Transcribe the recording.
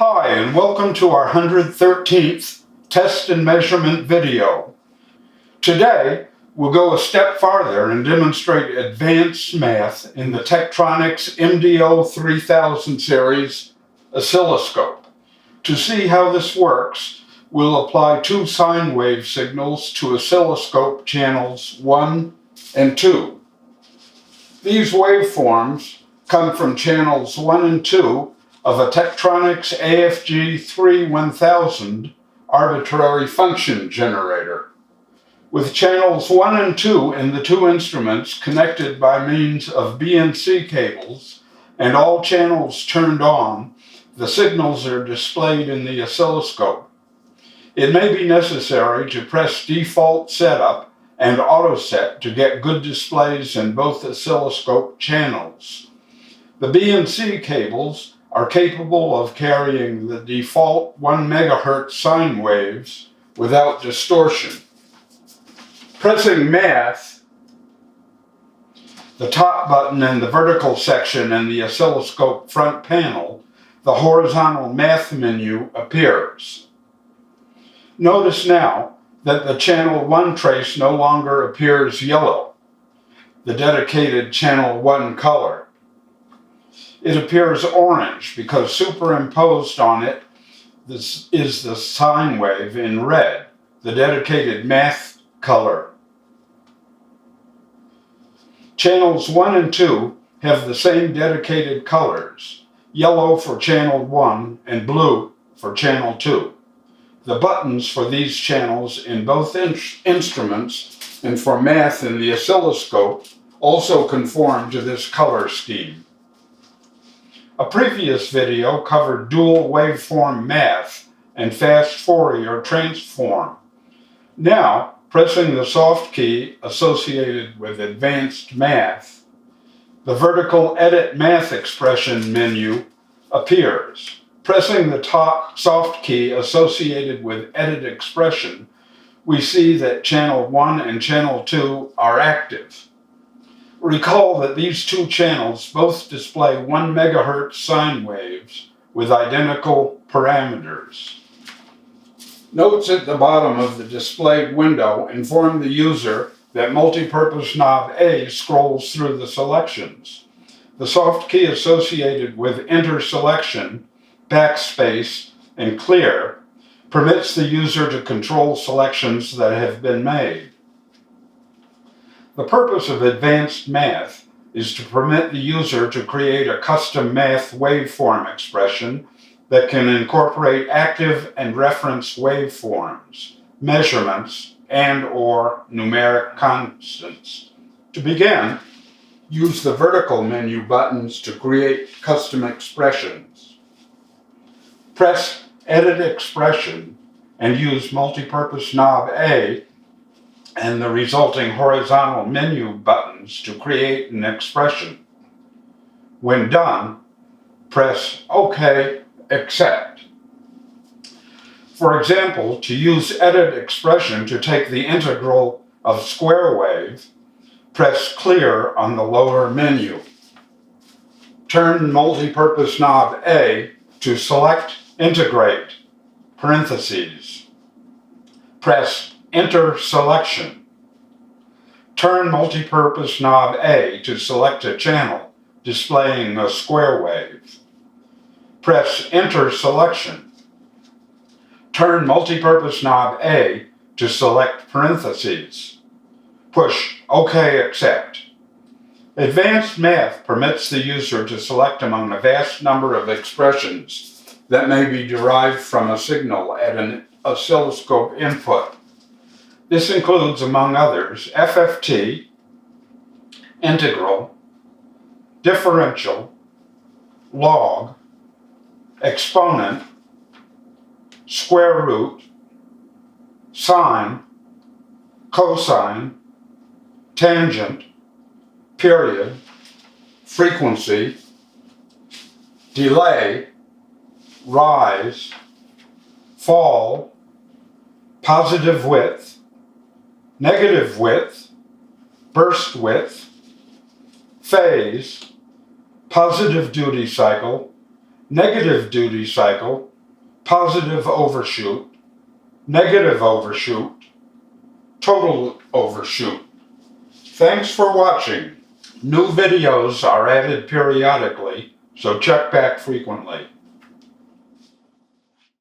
Hi, and welcome to our 113th test and measurement video. Today, we'll go a step farther and demonstrate advanced math in the Tektronix MDO3000 series oscilloscope. To see how this works, we'll apply two sine wave signals to oscilloscope channels 1 and 2. These waveforms come from channels 1 and 2 of a Tektronix AFG31000 arbitrary function generator. With channels 1 and 2 in the two instruments connected by means of BNC cables and all channels turned on, the signals are displayed in the oscilloscope. It may be necessary to press default setup and auto set to get good displays in both oscilloscope channels. The BNC cables are capable of carrying the default 1 MHz sine waves without distortion. Pressing Math, the top button in the vertical section in the oscilloscope front panel, the horizontal Math menu appears. Notice now that the channel 1 trace no longer appears yellow, the dedicated channel 1 color. It appears orange because superimposed on it is the sine wave in red, the dedicated Math color. Channels 1 and 2 have the same dedicated colors, yellow for channel 1 and blue for channel 2. The buttons for these channels in both instruments and for Math in the oscilloscope also conform to this color scheme. A previous video covered dual waveform Math and fast Fourier transform. Now, pressing the soft key associated with advanced Math, the vertical Edit Math expression menu appears. Pressing the top soft key associated with Edit Expression, we see that channel 1 and channel 2 are active. Recall that these two channels both display 1 MHz sine waves with identical parameters. Notes at the bottom of the displayed window inform the user that multipurpose knob A scrolls through the selections. The soft key associated with Enter Selection, Backspace, and Clear permits the user to control selections that have been made. The purpose of advanced Math is to permit the user to create a custom Math waveform expression that can incorporate active and reference waveforms, measurements, and/or numeric constants. To begin, use the vertical menu buttons to create custom expressions. Press Edit Expression and use multipurpose knob A and the resulting horizontal menu buttons to create an expression. When done, press OK, Accept. For example, to use Edit Expression to take the integral of square wave, press Clear on the lower menu. Turn multipurpose knob A to select Integrate, parentheses. Press Enter Selection. Turn multipurpose knob A to select a channel displaying a square wave. Press Enter Selection. Turn multipurpose knob A to select parentheses. Push OK, Accept. Advanced Math permits the user to select among a vast number of expressions that may be derived from a signal at an oscilloscope input. This includes, among others, FFT, integral, differential, log, exponent, square root, sine, cosine, tangent, period, frequency, delay, rise, fall, positive width, negative width, burst width, phase, positive duty cycle, negative duty cycle, positive overshoot, negative overshoot, total overshoot. Thanks for watching. New videos are added periodically, so check back frequently.